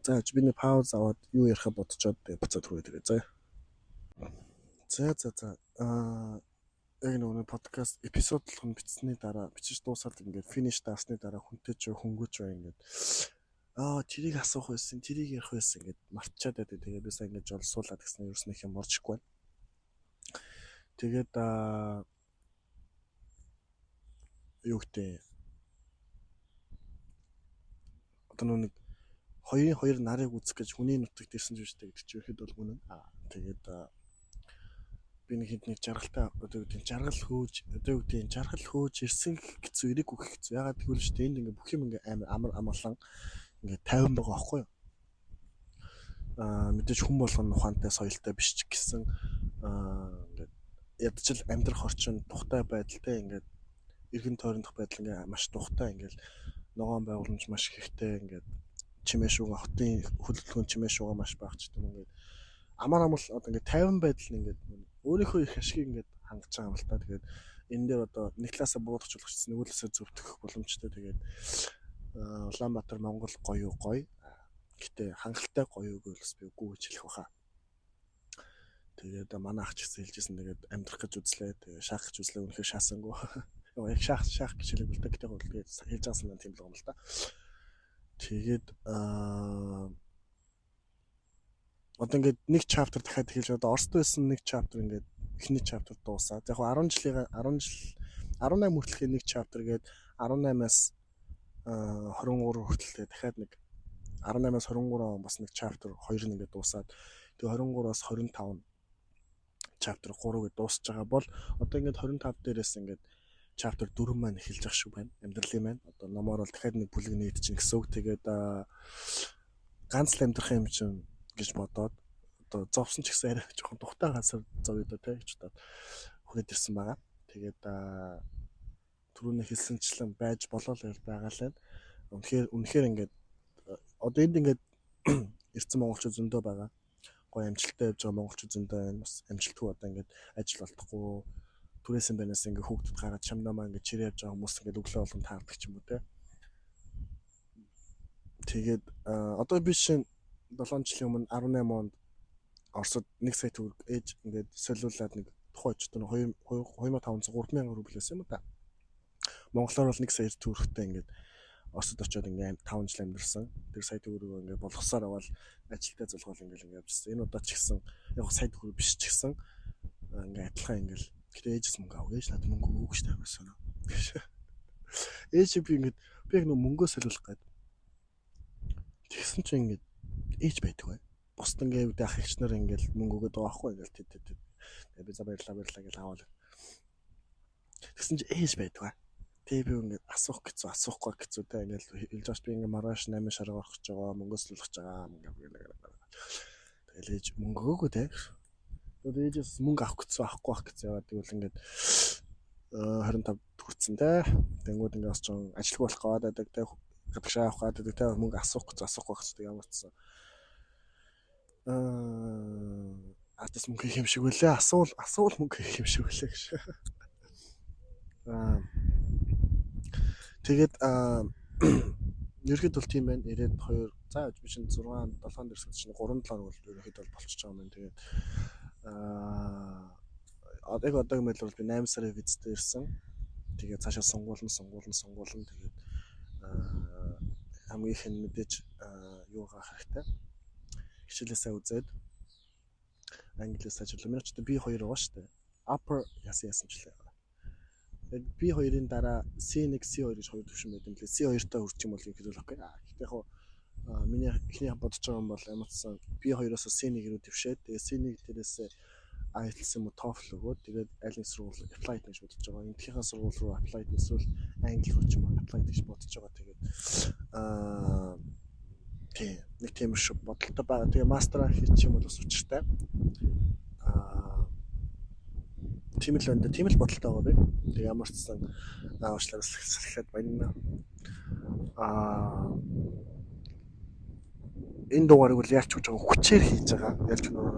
зааж би нэг пауз аваад юу ярих бодцоод буцаад хүрээ тэгээ заа. За. Яг нэг подкаст эпизод болгоно бичсний дараа бичиж дуусаад ингээд финиш даасны дараа хүнтэй ч хөнгөөч бай ингээд тэрийг асуух байсан, тэрийг ярих байсан ингээд мартчихад байдаг. Тэгээ би сая ингээд жолсуулаад гэсэн ерөөснөх юм орчихгүй байна. Тэгээд юу гэдэг одоо нэг 2 нарыг үзэх гэж хүний нутагт ирсэн ч үстэй гэдэг чинь ихэд бол үнэн. Тэгээд би нэг хэд нэг жаргалтай одоо үгүй жаргал хөөж ирсэн хэцүү ирээгүй хэцүү. Ягаад гэвэл шүү дээ энд ингээ бүх юм ингээ амар амгалан ингээ 50 байгаа байхгүй юу? Мэдээж хүн болгоно ухаантай соёлтой биш ч гэсэн ингээ ядчил амьдрах орчин тухтай байдалтай ингээ эргэн тойрондох байдал ингээ маш тухтай ингээл ногоон байгууламж маш ихтэй ингээд чимээ шууга хотын хөдөлгөөн чимээ шууга маш байх ч юм ингээд амар амал одоо ингээд 50 байдал нь ингээд өөрийнхөө их ашгийг ингээд хангаж байгаа юм л та. Тэгээд энэ дээр одоо нэг талаасаа буудагчлахчсан нэг талаасаа зөвтгөх боломжтой. Тэгээд Улаанбаатар Монгол гоё. Гэтэ хангалттай гоё үгүй бас би үгүй гэж хэлэх баха. Тэгээд манай ах ч гэсэн хэлжсэн тэгээд амьдрах гэж үзлээ. Тэгээд шаах гэж үзлээ үнэхээр шаасангүй. Яг шаах гэж хэлээг л та гэдэг бол тэгээд хэлж байгаа юм тийм л юм л та. Тэгээд одоо ингээд нэг chapter дахиад хэлж одоо Оросд байсан нэг chapter ингээд эхний chapter дуусаад яг 10 жил 18 хүртэлхээ нэг chapter гээд 18-аас 23 хүртэлтэй дахиад нэг 18-аас 23 бас нэг chapter 2 нь ингээд дуусаад тэгээ 23-аас 25 chapter 3 гээд дуусж байгаа бол одоо ингээд 25 дээрээс ингээд chapter 4 маань эхэлж ах шүү байна. Амьдралын маань одоо номоор бол дахиад нэг бүлэг нээд чинь гэсэн үг. Тэгээд ганц л амьдрах юм чинь гэж бодоод одоо зовсон ч гэсэн арай жоохон тухтай ганцаар зовё доо тэ гэж бодоод хүрээд ирсэн байгаа. Тэгээд түрүүний хэлсэнчлэн байж болоо л байгаа л байна. Үнэхээр ингээд одоо энд ингээд ирсэн монголчууд зөндөө байгаа. Гоё амжилттай явж байгаа монголчууд зөндөө байна. Бас амжилтгүй одоо ингээд ажил олдохгүй түрээсэн байнаас ингээд хүүхдүүд гараад шамнамаа ингээд чирээ явж байгаа хүмүүс ингээд өглөө болгон таардаг ч юм уу те. Тэгээд одоо би шинэ 7 жилийн өмнө 18 онд Оросод 1 сая төгрөг ээж ингээд солиулаад нэг тухайн очтон 2500 3000 рубль байсан юм да. Монголоор бол 1 сая төгрөгтэй ингээд Оросод очиод ингээд 5 жил амьдэрсэн. Тэр сая төгрөгөө ингээд болгосоор аваад ажилдаа зулгуул ингээд явжсэн. Энэ удаа ч гэсэн яг сая төгрөг биш ч гэсэн ингээд адилхан ингээд гэтээ ээжс мөнгө авах ээж надад мөнгө өгөөг штэ гэсэн. Ээж би ингээд би яг нөө мөнгөө солиулах гээд тэгсэн чинь ингээд ээж байдгүй. Бусд ингээд ах эгч нар ингээд мөнгө өгöd байгаа байхгүй ингээд тэт. Тэгээ би за баярлаа гэж аваад. Тэгсэн чинь ээж байдгүй. Тэгээ би ингээд асуухгүй гэцүү тэ ингээд хэлж байгаа би ингээд маргааш 8 шарга орох гэж байгаа мөнгөө солиулах гэж байгаа ингээд. Тэгэл ээж мөнгө өгөөгүй тэ. Тэгээд ээжээс мөнгө авах гэцүү яваад тэгвэл ингээд 25 хүрсэн тэ. Тэнгүүд ингээд бас ч ажилгүй болох гээд байдаг тэ. Гадагшаа авах гэдэг тэ мөнгө асуухгүй гэсэн ямар ч гэсэн атас мөнгө хийх юм шиг үлээ асуул мөнгө хийх юм шиг үлээ гэж. Тэгээд ерөөд бол тийм байна. 92 за би чинь 6 7 дэрсэж чинь 3 7 бол ерөөд бол болчихж байгаа юм. Тэгээд одоо мэл бол би 8 сарын визтэй ирсэн. Тэгээд цаашаа сонгуулна. Тэгээд хамгийн их нь мэдээж юу гарах хэрэгтэй. Хичээлээсээ үзээд англиас ажиллах. Миний ч би 2 байгаа шүү дээ. Upper яасан ч лээ. Тэгээд би 2-ын дараа C1 C2 гэж 2 төвшин байт юм лээ. C2-тай хүрчих юм бол юм хэлүүлэх гээ. Гэхдээ яг миний ихний бодож байгаа юм бол амтсан би 2-оос C1 рүү дэвшээд тэгээд C1 дээрээс IELTS юм уу TOEFL өгөөд тэгээд аль нэг сургууль apply гэж бодож байгаа. Энтхийнхээ сургууль руу apply эсвэл англи руу ч юм уу apply гэж бодож байгаа. Тэгээд нэг тийм шүү бодолтой байгаа. Тэгээ мастер хийчих юм бол бас учиртай. Тийм л байна. Тийм л бодолтой байгаа би. Тэгээ ямар ч сан уучлаарай салхиад байна. Энэ дугаарыг бол ялч гэж байгаа хүчээр хийж байгаа. Ялч нөгөө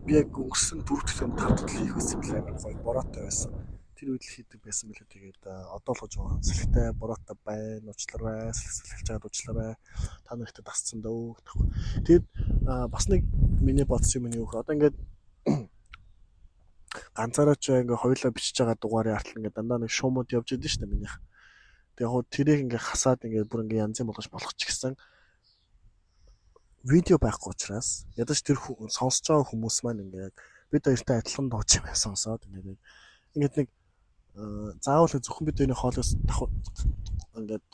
би яг өнгөрсөн 4-5 дахь хийх байсан юм амар гоё бороотой байсан. Тэр үед л хийдэг байсан билээ. Тэгээд одоо л гож байгаа. Салхитай бороотой байна. Уучлаарай. Салхилж чаад уучлаарай. Та нарт дасцсан дөө гэхгүй. Тэгээд бас нэг миний бодсон юм юу гэхээр одоо ингээд ганцаараа ч ингээ хоёулаа бичиж байгаа дугаарыг артал ингээ дандаа нэг шуумууд явж идэв шүү дээ минийх. Тэгээ яг тэрийг ингээ хасаад ингээ бүр ингээ янзын болгож болох ч гэсэн видео байхгүй учраас ядаж тэр сонсож байгаа хүмүүс маань ингээ яг бид хоёртай адилхан дууч юм сонсоод ингээд нэг заавал зөвхөн бид хоёрын хоолоос ингээд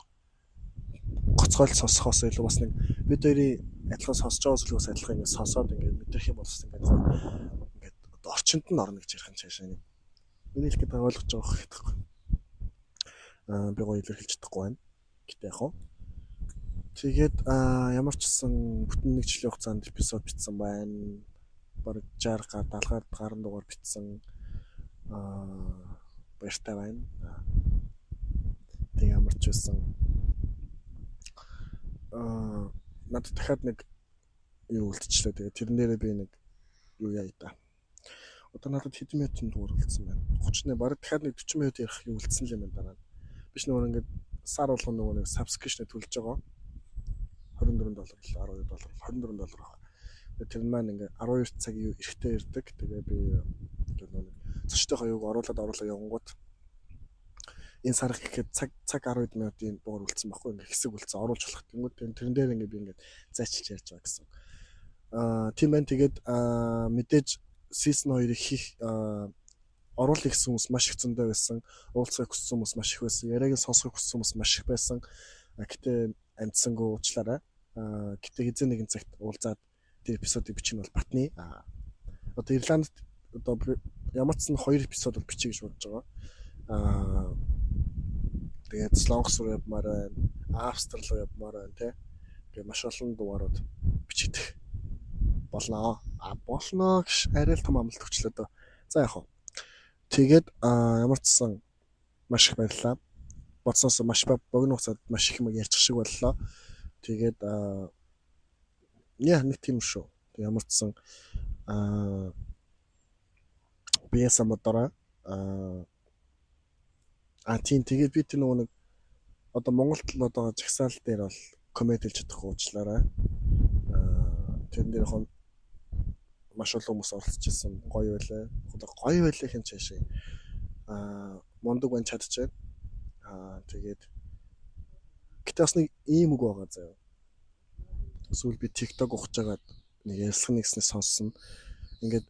гоцгойл сонсохоос илүү бас нэг бид хоёрын адилхан сонсож байгаа зүйлээс адилхан ингээ сонсоод ингээ мэдрэх юм бол ингээ орчинд нь орно гэж ярих юм цаашаа нэг. Миний хэлэхэд ойлгож байгаа байхгүй. Би гоё илэрхийлж чадахгүй байна. Гэтэ яг хоо. Тэгээд ямар ч гэсэн бүтэн нэг жилийн хугацаанд эпизод бичсэн байна. Бараг 60 70 гаруй дугаар бичсэн. Баяртай байна. Тэгээд ямар ч байсан надад дахиад нэг юу үлдчихлээ. Тэгээд тэрэн дээрээ би нэг юу яа да. Одоо надад хэдэн минутын дугаар үлдсэн байна. 30 бараг дахиад нэг 40 минут ярих юм үлдсэн л юм байна. Биш нөгөө ингээд сар болгоно нөгөө нэг subscription төлж байгаа. $24 $12 $24 байна. Тэр маань ингээд 12 цаг юу эрэхтэй ирдэг. Тэгээ би нөгөө зочдтой хоёуг оруулаад явангууд энэ сар гэхэд цаг 10 минутын дугаар үлдсэн баггүй ингээд хэсэг үлдсэн оруулж болох. Тэнгүүд тэрэн дээр ингээд би ингээд зайчилж ярьж байгаа гэсэн. Тийм байна. Тэгээд мэдээж season 2-ыг хийх оруулах гэсэн хүмүүс маш их зөндөө байсан. Уулзах хүссэн хүмүүс маш их байсан. Яриаг сонсох хүссэн хүмүүс маш их байсан. Гэтэ амтсангүй уучлаарай. Гэтэ хэзээ нэгэн цагт уулзаад тэр эпизодыг бичих нь бол батны. Одоо Ирландд одоо ямар ч сан 2 эпизод бол бичих гэж бодож байгаа. Тэгээд Слонгос руу явмаар байна. Австрал руу явмаар байна тий. Тэгээд маш олон дугаарууд бичих болно. Болно гэж арай л том амлалт өгчлөө дөө. За яг хоо. Тэгээд ямар ч сан маш их баярлалаа. Бодсоос маш богино хугацаанд маш их юм ярьчих шиг боллоо. Тэгээд нэг тийм шүү. Тэг ямар ч сан биеса модороо тийм тэгээд би тэр нөгөө нэг одоо Монголд л одоо жагсаал дээр бол коммент хэлж чадахгүй уучлаарай. Тэрэн дээр хон маш олон хүмүүс оролцож ирсэн. Гоё байлаа. Гоё байлаа хин цаашаа. Мондөг бань чадчихэв. Тэгээд гэтээ бас нэг ийм үг байгаа заяа. Эсвэл би TikTok ухаж байгаад нэг ярьсан нэгснээ сонссон. Ингээд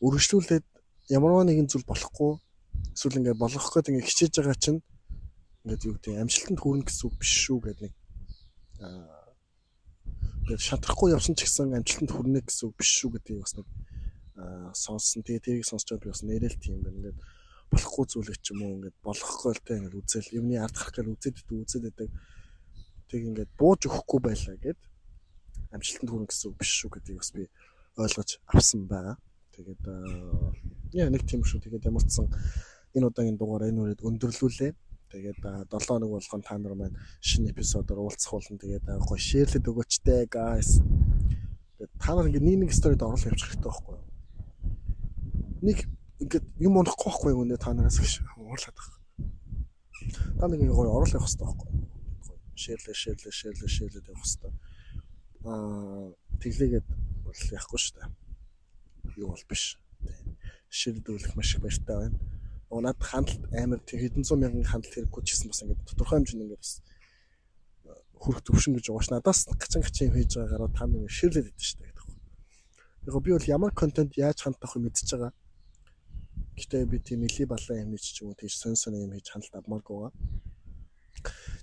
өргөжлүүлээд ямарваа нэгэн зүйл болохгүй эсвэл ингээд болгох гээд ингээд хичээж байгаа чинь ингээд юу гэдэг амжилтанд хүрнэ гэсэн үг биш шүү гэдэг нэг ингээд шатрахгүй явсан ч гэсэн амжилтанд хүрнэ гэсэн үг биш шүү гэдгийг бас нэг сонссон. Тэгээд тэрийг сонсч байгаа би бас нэрэл тийм байна. Ингээд болохгүй зүйлэг ч юм уу ингээд болгохгүй л тэ ингээд үзэл юмны ард гарах гэж үзээд байдаг. Тэг ингээд бууж өгөхгүй байлаа гэд амжилтанд хүрнэ гэсэн үг биш шүү гэдгийг бас би ойлгож авсан байгаа. Тэгээд нэг тийм шүү. Тэгээд ямар ч сан энэ удаагийн дугаараа энэ үрээд өндөрлүүлээ. Тэгээд 7 хоног болгон та нар маань шинэ эпизодоор уулзах болно. Тэгээд гоё шеэрлээд өгөөч дээ guys. Тэгээд та нар ингээд нэг сторид оруулах явчих хэрэгтэй байхгүй юу? Нэг ингээд юм унахгүй байхгүй юу нэ та нараас гэж уурлаад байгаа. Та нэг гоё оруулах явах хэрэгтэй байхгүй юу? Шеэрлээд явах хэрэгтэй. Тэглээгээд бол яахгүй шүү дээ. Юу бол биш. Ширдүүлэх маш их баяртай байна. Наад хандлт амар хэдэн зуун мянган хандлт хэрэггүй ч гэсэн бас ингээд тодорхой хэмжээнд ингээд бас хүрх төвшин гэж байгаа ш. Надаас гачин хийж байгаагаар та нэг ширлээд идэв шүү дээ гэдэг. Яг би бол ямар контент яаж хандах вэ мэдчихэж байгаа. Гэтэ би тийм нэлийн балан юм хийж ч юм уу тийш сонь юм хийж хандлт авмааргүй байгаа.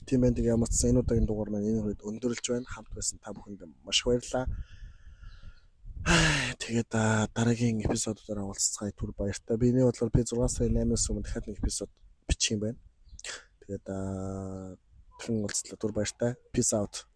Тийм байна. Тэгээ ямар ч энэ удаагийн дугаар маань энэ үед өндөрлж байна. Хамт байсан та бүхэнд маш баярлалаа. Тэгээд дараагийн эпизодуудаараа уулзцгаая түр баяртай. Биний бодлоор би 6 сарын 8-аас өмнө дахиад нэг эпизод бичих юм байна. Тэгээд дахин уулзлаа түр баяртай. Peace out.